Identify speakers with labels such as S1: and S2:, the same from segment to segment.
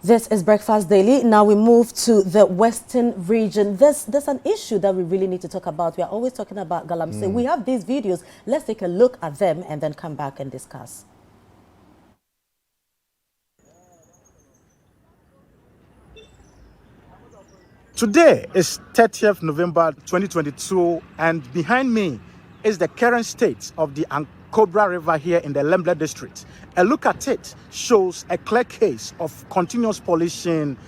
S1: This is Breakfast Daily. Now we move to the Western region. There's an issue that we really need to talk about. We are always talking about Galamsey. We have these videos. Let's take a look at them and then come back and discuss.
S2: Today is 30th November 2022, and behind me is the current state of the Ankobra River here in the Lemble district. A look at it shows a clear case of continuous pollution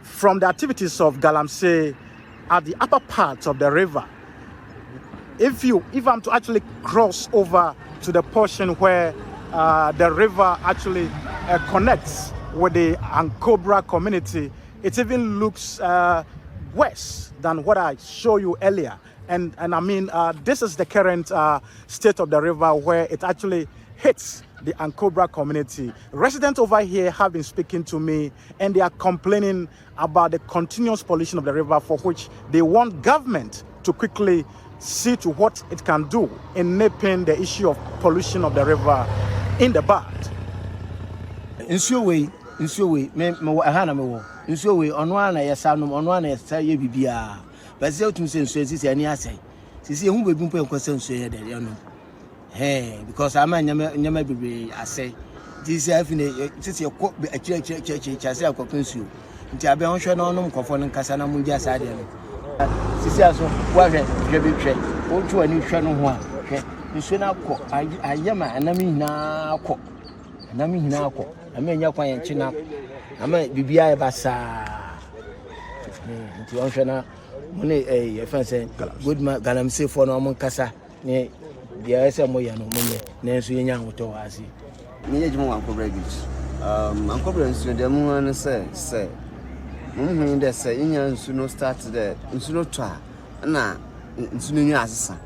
S2: from the activities of Galamsey at the upper part of the river. If I'm to actually cross over to the portion where the river actually connects with the Ankobra community, it even looks worse than what I showed you earlier. And I mean, this is the current state of the river where it actually hits the Ankobra community. Residents over here have been speaking to me, and they are complaining about the continuous pollution of the river, for which they want government to quickly see to what it can do in nipping the issue of pollution of the river in the bud.
S3: Me ahana me wo nsuo we ono ana yesanum ono ana yesa ye bibia ba se otum se nsuo sisi ani asai sisi ehu bebi mpo enkwasa nsuo ye de no because ama nyama bibi asai sisi afine sisi ekọ akire se akọ nsuo nti abe ho hwe no nom kofo no nkasa na munji asa de no sisi aso wa hwe bi hwe o tu ani hwe no ho a hwe nsuo na akọ ayema anami hina akọ amenya kwa yenchina ama bibia e basa nti onhwe na mune e fanse good man Galamsey for no mon kasa ne dia ese mo ya no munye na enso yenya hoto wasi
S4: me yejimo Ankobra beach Ankobra nsu de mu an se mun de se yenya nsu no start there nsu no to na nsu no nyu asesa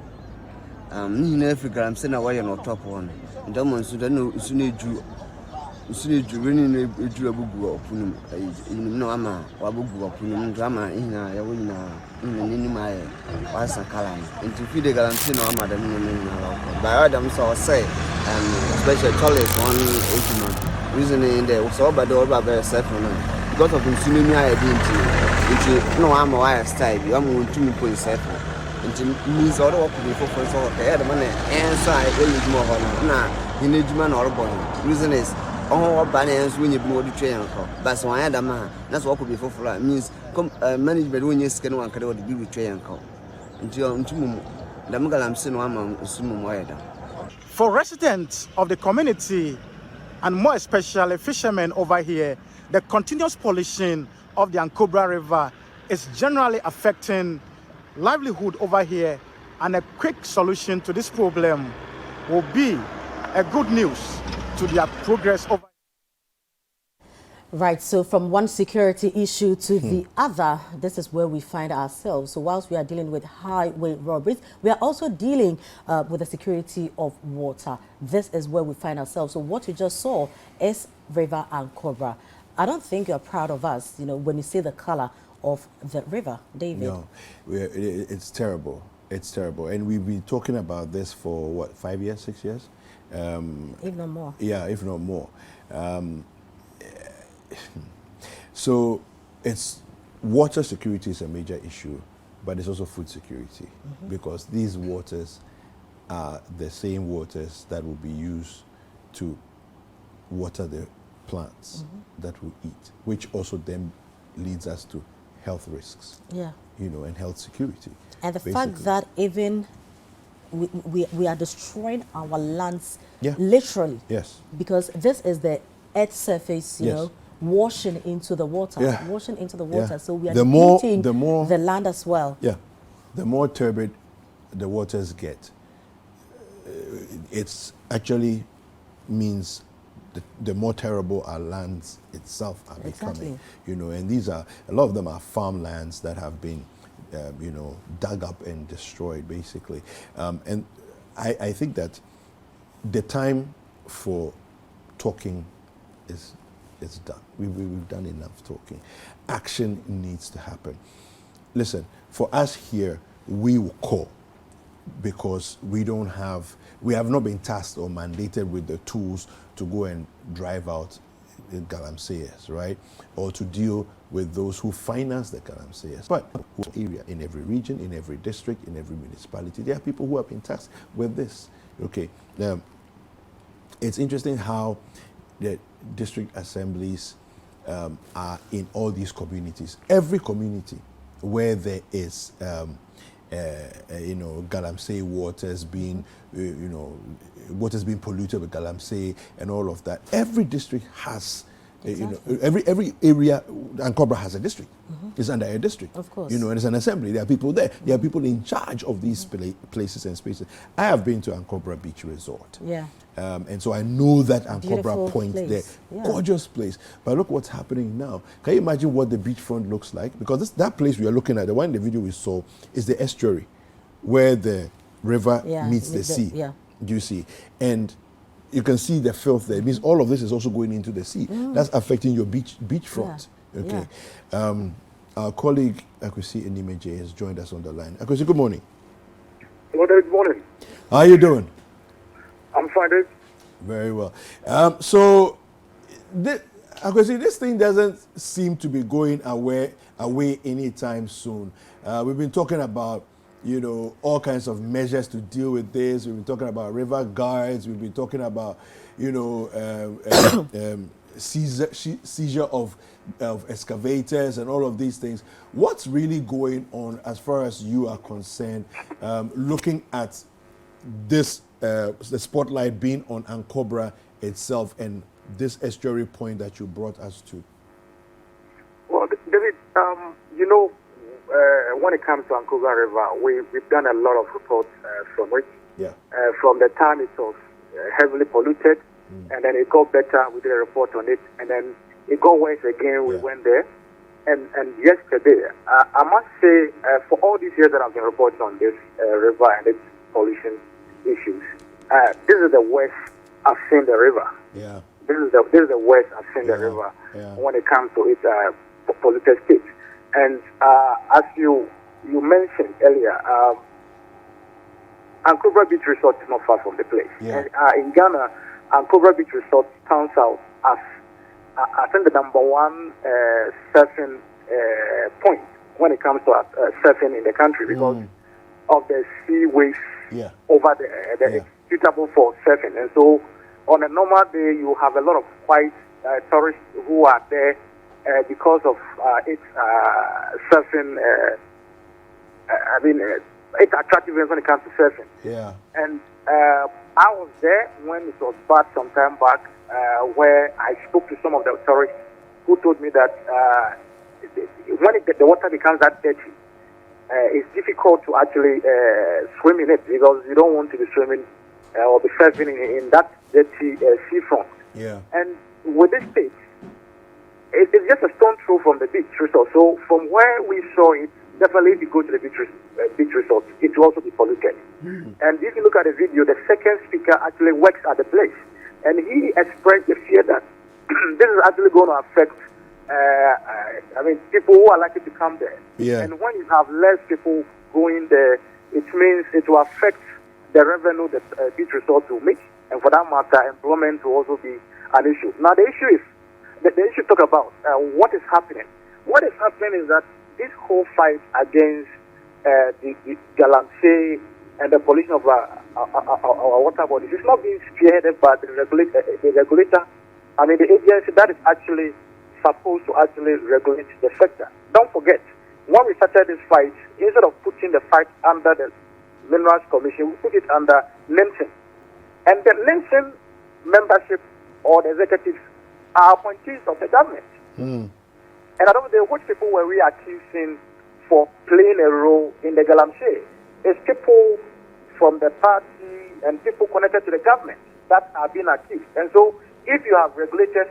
S4: ni na Africa Galamsey na waye no top one ndamo nsu de no nsu no eju usuni jureni ne eju abugu opunum inu no ama wabugu opunum ndama ina ya wonyina nini maye wasa kala into feed the Galamsey no ama da nini na by adam so say special toilet one ejuma reason in there so bad all by self no because of usuni mi aye into no ama wire style you am ntumi po self into means all work before for so okay the man inside where you do ho na ina ejuma na orbo reason is oh balance when you be train but so I am that's what could be for means management when you scan one can be with train until the Galamsey no am sumu.
S2: For residents of the community, and more especially fishermen over here, the continuous pollution of the Ankobra River is generally affecting livelihood over here, and a quick solution to this problem will be a good news to their progress over.
S1: Right, so from one security issue to the other, this is where we find ourselves. So whilst we are dealing with highway robberies, we are also dealing with the security of water. This is where we find ourselves. So what you just saw is River Ankobra. I don't think you're proud of us, you know, when you see the color of the river, David.
S5: No, it's terrible. It's terrible. And we've been talking about this for, what, 5 years, 6 years?
S1: If not more.
S5: Yeah, if not more. So it's water security is a major issue, but it's also food security because these waters are the same waters that will be used to water the plants that we eat, which also then leads us to health risks.
S1: Yeah.
S5: You know, and health security.
S1: And the fact that even we are destroying our lands literally.
S5: Yes.
S1: Because this is the earth surface, you know, washing into the water. Washing into the water. So we are depleting the land as well.
S5: Yeah. The more turbid the waters get, it's actually means the more terrible our lands itself are becoming. You know, and these are, a lot of them are farmlands that have been you know, dug up and destroyed, basically. And I think that the time for talking is done. We've done enough talking. Action needs to happen. Listen, for us here, we will call because we have not been tasked or mandated with the tools to go and drive out galamseyers, right? Or to deal with those who finance the galamseyers. But area, in every region, in every district, in every municipality, there are people who have been tasked with this. Okay. It's interesting how the district assemblies are in all these communities. Every community where there is, galamsey waters being, waters being polluted with galamsey and all of that. Every district has, every area, and Cobra has a district. It's under a district.
S1: Of course.
S5: And it's an assembly. There are people there. There are people in charge of these places and spaces. I have been to Ankobra Beach Resort.
S1: Yeah.
S5: And so I know that Ankobra Point there.
S1: Yeah.
S5: Gorgeous place. But look what's happening now. Can you imagine what the beachfront looks like? Because that place we are looking at, the one in the video we saw, is the estuary where the river meets the sea.
S1: Yeah.
S5: Do you see? And you can see the filth there. It means all of this is also going into the sea. That's affecting your beachfront.
S1: Yeah.
S5: Okay.
S1: Yeah.
S5: Our colleague Akwesi Inimeje has joined us on the line. Akwesi, good morning.
S6: Good morning.
S5: How are you doing?
S6: I'm fine, Dave.
S5: Very well. So, Akwesi, this thing doesn't seem to be going away anytime soon. We've been talking about, all kinds of measures to deal with this. We've been talking about river guards. We've been talking about, seizure of excavators and all of these things. What's really going on as far as you are concerned, looking at this, the spotlight being on Ankobra itself and this estuary point that you brought us to?
S6: Well, David, when it comes to Ankobra River, we've done a lot of reports from it.
S5: Yeah.
S6: From the time it was heavily polluted, and then it got better. We did a report on it, and then it got worse again. We went there, and yesterday, I must say, for all these years that I've been reporting on this river and its pollution issues, this is the worst I've seen the river.
S5: Yeah.
S6: This is the worst I've seen the river when it comes to its polluted state. And as you mentioned earlier, Ankobra Beach Resort is not far from the place.
S5: Yeah.
S6: And in Ghana, Ankobra Beach Resort stands out as I think the number one surfing point when it comes to surfing in the country because of the sea waves over there. It's suitable for surfing. And so on a normal day, you have a lot of white tourists who are there because of its surfing. It's attractive when it comes to surfing.
S5: Yeah.
S6: And I was there when it was bad some time back, where I spoke to some of the tourists who told me that when the water becomes that dirty, it's difficult to actually swim in it because you don't want to be swimming or be surfing in that dirty seafront.
S5: Yeah.
S6: And with this state, it's just a stone throw from the beach resort. So from where we saw it, definitely if you go to the beach resort, it will also be polluted. And if you look at the video, the second speaker actually works at the place. And he expressed the fear that this is actually going to affect people who are likely to come there.
S5: Yeah.
S6: And when you have less people going there, it means it will affect the revenue that beach resort will make. And for that matter, employment will also be an issue. Now, the issue is, the issue talk about what is happening. What is happening is that this whole fight against the galamsey and the pollution of our water bodies is not being spearheaded by the regulator. The agency that is actually supposed to actually regulate the sector. Don't forget, when we started this fight, instead of putting the fight under the Minerals Commission, we put it under NIMSIN. And the NIMSIN membership or the executives are appointees of the government. And I don't know which people were we accusing for playing a role in the galamsey. It's people from the party and people connected to the government that are being accused. And so if you have regulators,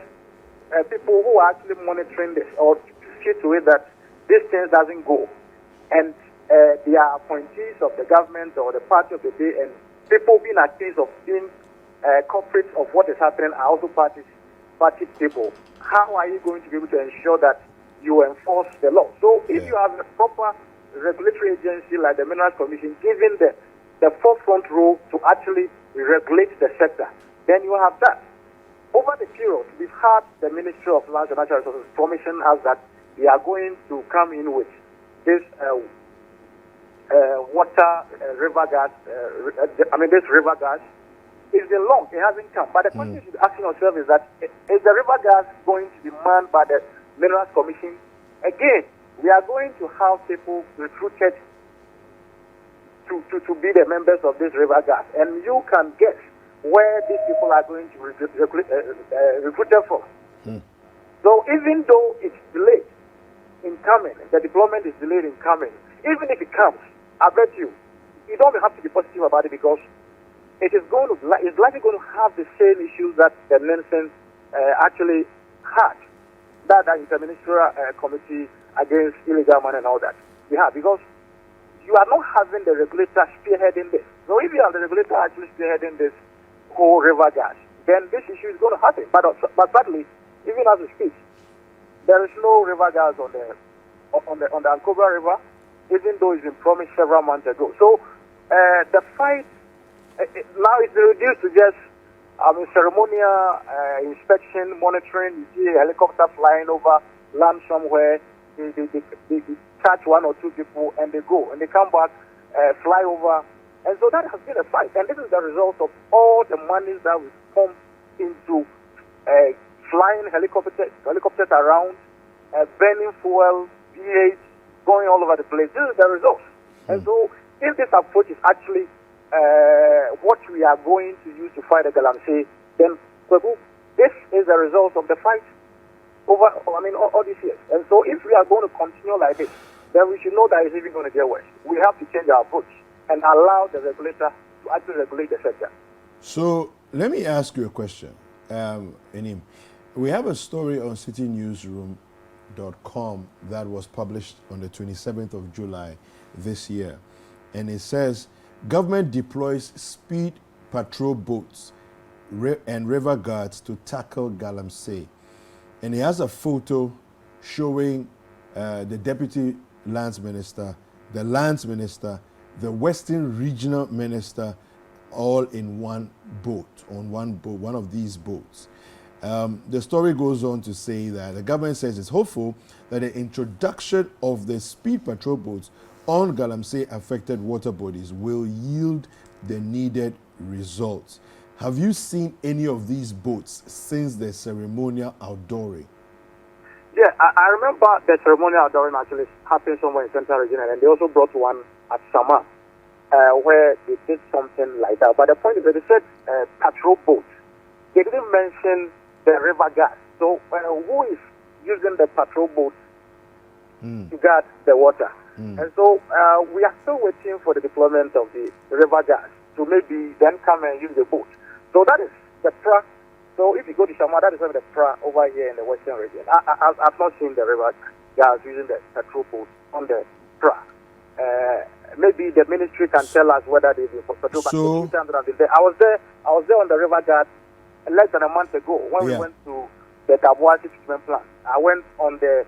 S6: people who are actually monitoring this or see to it that this thing doesn't go, and they are appointees of the government or the party of the day, and people being accused of being culprits of what is happening are also party people, how are you going to be able to ensure that you enforce the law? So if you have a proper regulatory agency like the Minerals Commission giving the forefront role to actually regulate the sector, then you have that. over the period, we've had the Ministry of Lands and Natural Resources promising us that they are going to come in with this water river gas. This river gas. It's been long; it hasn't come. But the question you should be asking yourself is that is the river gas going to be manned by the Minerals Commission? Again, we are going to have people recruited to be the members of this river gas, and you can guess where these people are going to be recruited from. So even though it's delayed in coming, the deployment is delayed in coming, even if it comes, I bet you don't have to be positive about it, because it's likely going to have the same issues that the Nelson actually had, that interministerial committee against illegal money and all that. We have, because you are not having the regulator spearheading this. So if you have the regulator actually spearheading this whole river gas, then this issue is going to happen. But sadly, even as we speak, there is no river gas on the Ankobra River, even though it's been promised several months ago. So the fight now is reduced to just ceremonial inspection, monitoring. You see a helicopter flying over land somewhere. They catch one or two people and they go and they come back, fly over. And so that has been a fight. And this is the result of all the monies that we pump into flying helicopters around, burning fuel, pH, going all over the place. This is the result. And so if this approach is actually what we are going to use to fight the Galamsey, then this is the result of the fight over, all these years. And so if we are going to continue like this, then we should know that it's even going to get worse. We have to change our approach and allow the regulator to actually regulate the sector.
S5: So let me ask you a question. Enim, we have a story on citynewsroom.com that was published on the 27th of July this year. And it says, government deploys speed patrol boats and river guards to tackle Galamsey. And it has a photo showing the deputy lands minister, the lands minister, the Western Regional Minister, all in one boat, one of these boats. The story goes on to say that the government says it's hopeful that the introduction of the speed patrol boats on Galamsey affected water bodies will yield the needed results. Have you seen any of these boats since the ceremonial outdooring?
S6: Yeah, I remember the ceremonial outdooring actually happened somewhere in Central Region, and they also brought one at Sama, where they did something like that. But the point is that they said patrol boats. They didn't mention the river gas. So who is using the patrol boats to guard the water? And so we are still waiting for the deployment of the river gas to maybe then come and use the boat. So that is the PRA. So if you go to Shama, that is the PRA over here in the Western region. I've not seen the river gas using the patrol boat on the PRA. Maybe the ministry can tell us whether they've been patrol.
S5: So,
S6: I was there on the river gas less than a month ago when we went to the Dabuasi treatment plant. I went on the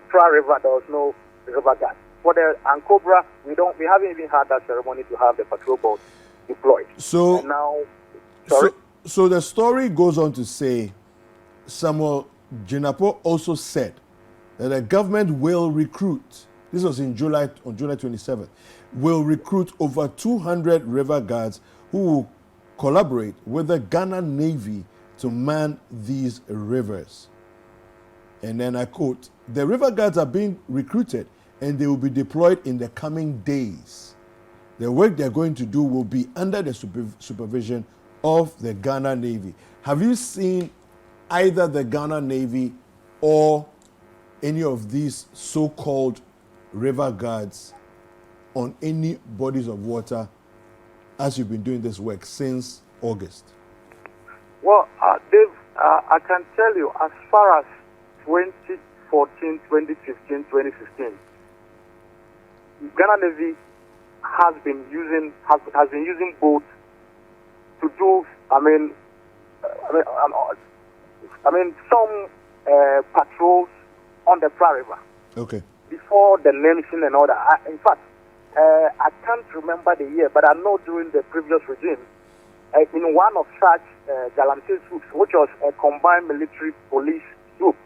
S6: PRA River. There was no river gas. For the Ankobra, we haven't even had that ceremony to have the patrol boat deployed.
S5: So
S6: and now,
S5: so the story goes on to say, Samuel Jinapo also said that the government will recruit. This was on July 27th. Will recruit over 200 river guards who will collaborate with the Ghana Navy to man these rivers. And then I quote, the river guards are being recruited and they will be deployed in the coming days. The work they're going to do will be under the supervision of the Ghana Navy. Have you seen either the Ghana Navy or any of these so-called river guards on any bodies of water as you've been doing this work since August?
S6: Well, Dave, I can tell you, as far as 2014, 2015, 2016, Ghana Navy has been using boats to do, some patrols on the Pra River.
S5: Okay.
S6: Before the nation and all that. In fact, I can't remember the year, but I know during the previous regime, in one of such Galamsey troops, which was a combined military police group.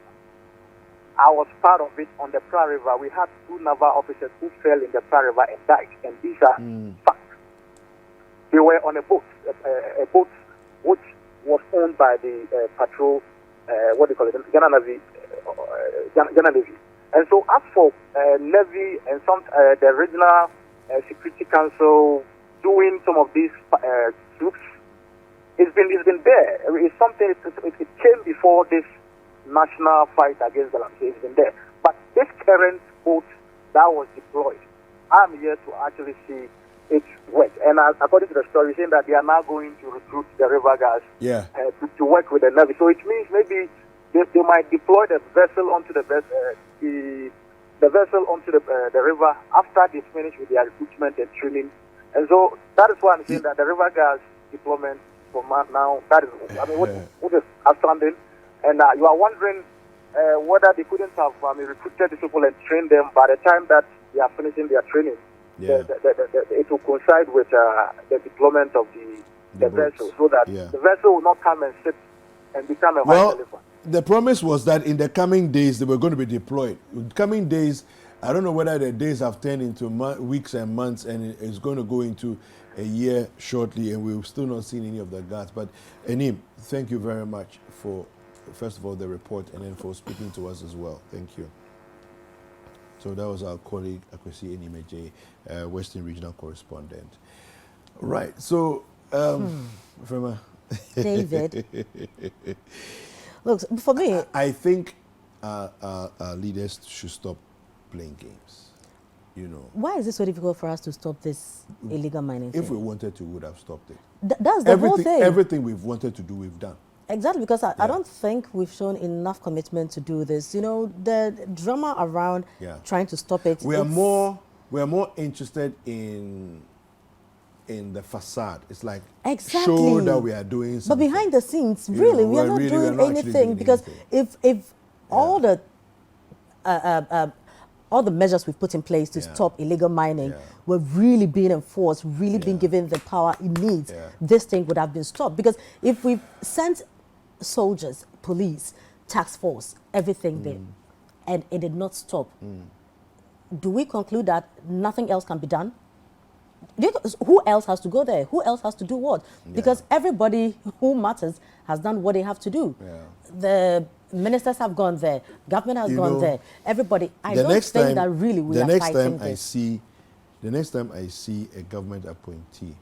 S6: I was part of it on the Pra River. We had 2 naval officers who fell in the Pra River and died, and these are facts. They were on a boat which was owned by the patrol, what do you call it, Ghana Navy. And so, as for Navy and some the regional Security Council doing some of these troops, it's been there. It's something. It came before this national fight against Galamsey. It's been there. But this current boat that was deployed, I'm here to actually see it work. And according to the story, saying that they are now going to recruit the river guards to work with the Navy. So it means maybe they might deploy the vessel onto the vessel onto the river after they finish with their recruitment and training. And so that is why I'm saying that the river guards deployment for now, that is, I mean, what is outstanding. And you are wondering whether they couldn't have recruited these people and trained them by the time that they are finishing their training. It will coincide with the deployment of the vessel, so that the vessel will not come and sit and become a white elephant.
S5: The promise was that in the coming days they were going to be deployed. In the coming days, I don't know whether the days have turned into weeks and months, and it's going to go into a year shortly, and we've still not seen any of the guards. But Enim, thank you very much for, first of all, the report, and then for speaking to us as well. Thank you. So that was our colleague Akwesi Enim, Western Regional Correspondent. Right. So, Frema.
S1: David. Look, for me,
S5: I think our leaders should stop playing games. You know.
S1: Why is it so difficult for us to stop this illegal mining thing?
S5: If we wanted to, we would have stopped it.
S1: That's the whole thing.
S5: Everything we've wanted to do, we've done.
S1: Exactly, because I don't think we've shown enough commitment to do this. You know, the drama around trying to stop it.
S5: We are more interested in the facade. It's like show that we are doing something.
S1: But behind the scenes, really, we are not doing anything, because if all the measures we've put in place to stop illegal mining were really being enforced, really being given the power it needs, this thing would have been stopped. Because if we've sent soldiers, police, task force, everything there, and it did not stop, do we conclude that nothing else can be done? Who else has to go there? Who else has to do what? Because everybody who matters has done what they have to do. The ministers have gone there. Government has gone there. Everybody. I don't think that really we are fighting this.
S5: The next time I see a government appointee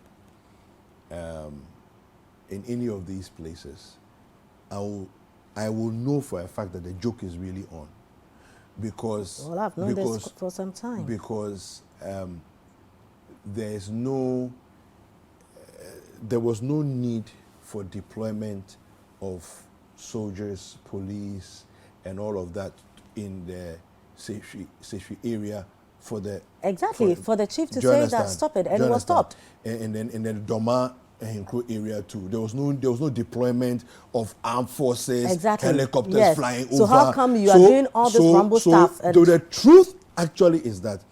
S5: in any of these places, I will know for a fact that the joke is really on. Because
S1: I've known this for some time.
S5: Because there was no need for deployment of soldiers, police, and all of that in the Sefwi area for the
S1: for the chief to say that stop it, and it was stopped.
S5: And then in the Doma and Nkro area too, there was no deployment of armed forces, helicopters flying over.
S1: So how come you are doing all this rumble stuff?
S5: So the truth actually is that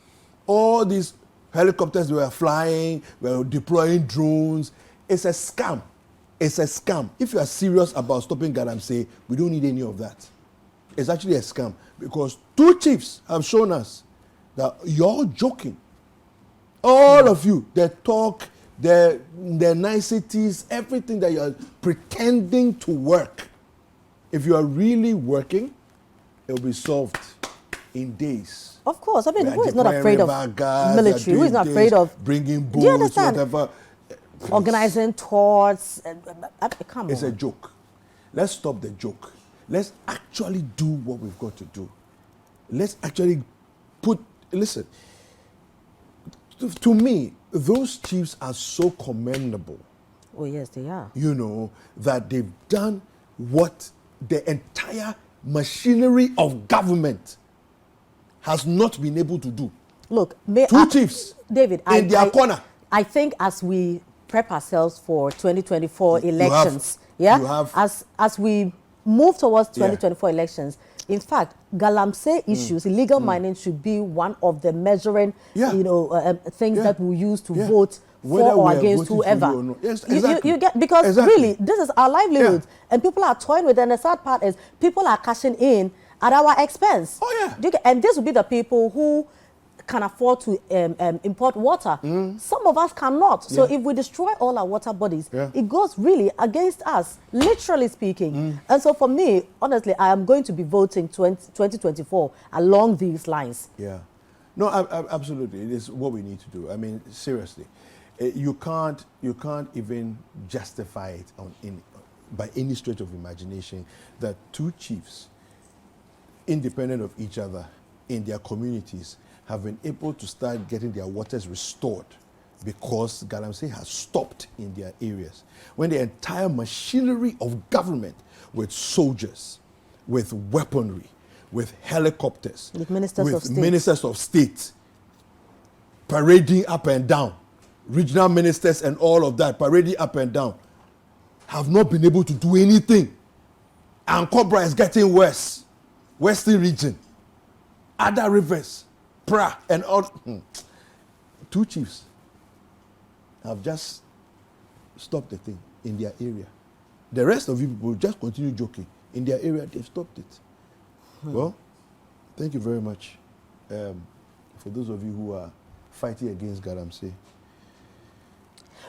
S5: all these helicopters were flying, were deploying drones. It's a scam. It's a scam. If you are serious about stopping Galamsey, we don't need any of that. It's actually a scam, because 2 chiefs have shown us that you're joking. All of you, the talk, the niceties, everything that you're pretending to work. If you are really working, it will be solved in days.
S1: Of course. I mean, who is not afraid of military? Who is not afraid of
S5: bringing boats, whatever?
S1: Organizing tours. Come on.
S5: It's a joke. Let's stop the joke. Let's actually do what we've got to do. Let's actually listen. To me, those chiefs are so commendable.
S1: Oh, yes, they are.
S5: You know, that they've done what the entire machinery of government has not been able to do.
S1: Look,
S5: 2 chiefs,
S1: David,
S5: in their corner.
S1: I think as we prep ourselves for 2024 elections, as we move towards 2024 elections, in fact, Galamsey issues, illegal mining should be one of the measuring, things that we use to vote for or against whoever.
S5: No. Yes, exactly.
S1: You get, because really, this is our livelihood, and people are toying with it. And the sad part is, people are cashing in at our expense.
S5: Oh yeah.
S1: And this will be the people who can afford to import water. Some of us cannot. So if we destroy all our water bodies, it goes really against us, literally speaking. And so for me, honestly, I am going to be voting 2024 along these lines.
S5: Yeah. No, absolutely. It is what we need to do. I mean, seriously, you can't even justify it by any stretch of imagination that two chiefs, independent of each other in their communities, have been able to start getting their waters restored because Galamsey has stopped in their areas. When the entire machinery of government, with soldiers, with weaponry, with helicopters,
S1: with ministers of
S5: state, parading up and down, regional ministers and all of that, parading up and down, have not been able to do anything. And Cobra is getting worse. Western region, other rivers, Pra, and all. Two chiefs have just stopped the thing in their area. The rest of you people just continue joking. In their area, they've stopped it. Well, thank you very much for those of you who are fighting against Galamsey.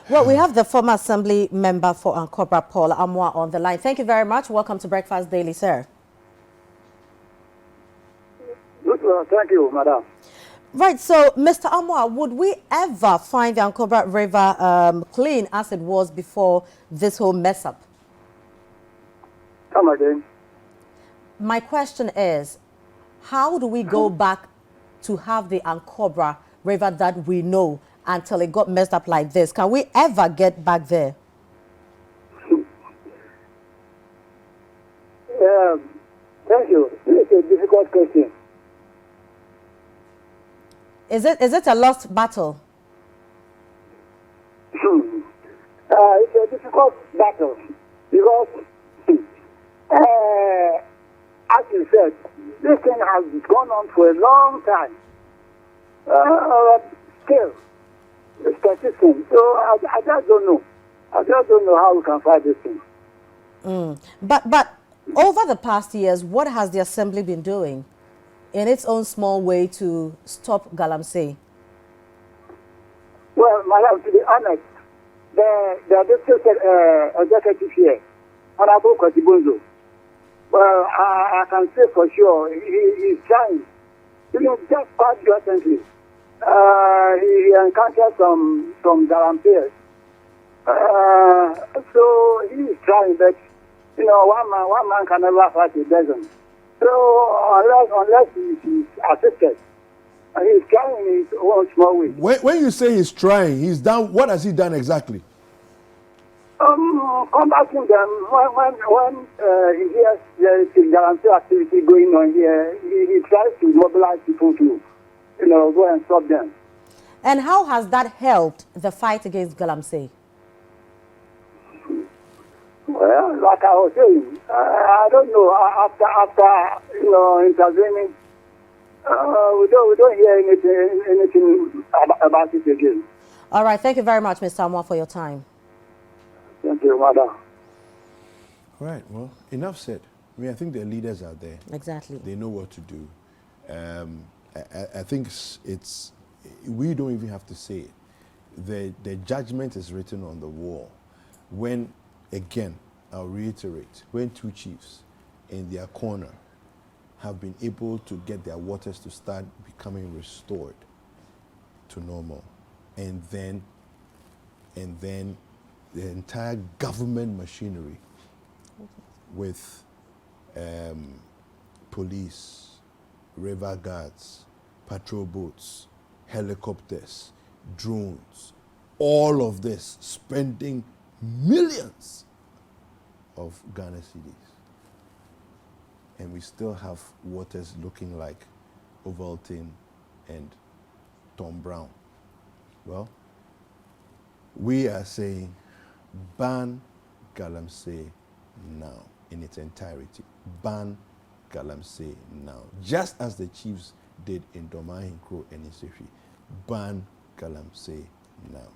S1: Well, we have the former Assembly member for Ankobra, Paul Amwa, on the line. Thank you very much. Welcome to Breakfast Daily, sir.
S6: Thank you, madam.
S1: Right, so Mr. Amwa, would we ever find the Ankobra River clean as it was before this whole mess up?
S6: Come again.
S1: My question is, how do we go back to have the Ankobra River that we know until it got messed up like this? Can we ever get back there?
S6: Thank you. It's a difficult question.
S1: Is it a lost battle?
S6: It's a difficult battle because, as you said, this thing has gone on for a long time. Still, it's persistent. So I just don't know. I just don't know how we can fight this thing.
S1: But over the past years, what has the Assembly been doing in its own small way to stop Galamsey?
S6: Well, madam, to be honest, the district executive here, Honorable Kwatibunzo, well, I can say for sure he's trying. You know, just quite recently, he encountered some Galampers. So he's trying, but you know, one man can never fight a dozen. So unless he's assisted, he's trying in his own small way.
S5: When you say he's trying, he's done. What has he done exactly?
S6: Combating them when he hears there is a guarantee activity going on here, he tries to mobilize people to, you know, go and stop them.
S1: And how has that helped the fight against Galamsey?
S6: Well, like I was saying, I don't know. After you know, intervening, we don't hear anything about it again.
S1: All right. Thank you very much, Mr. Amwa, for your time.
S6: Thank you, madam.
S5: All right. Well, enough said. I mean, I think the leaders are there.
S1: Exactly.
S5: They know what to do. I think it's we don't even have to say it. The judgment is written on the wall. When, again, I'll reiterate, when two chiefs in their corner have been able to get their waters to start becoming restored to normal, and then the entire government machinery with police, river guards, patrol boats, helicopters, drones, all of this spending millions of Ghana cedis. And we still have waters looking like Ovaltine and Tom Brown. Well, we are saying ban Galamsey now in its entirety. Ban Galamsey now. Just as the chiefs did in Domahinkro and Isefi. Ban Galamsey now.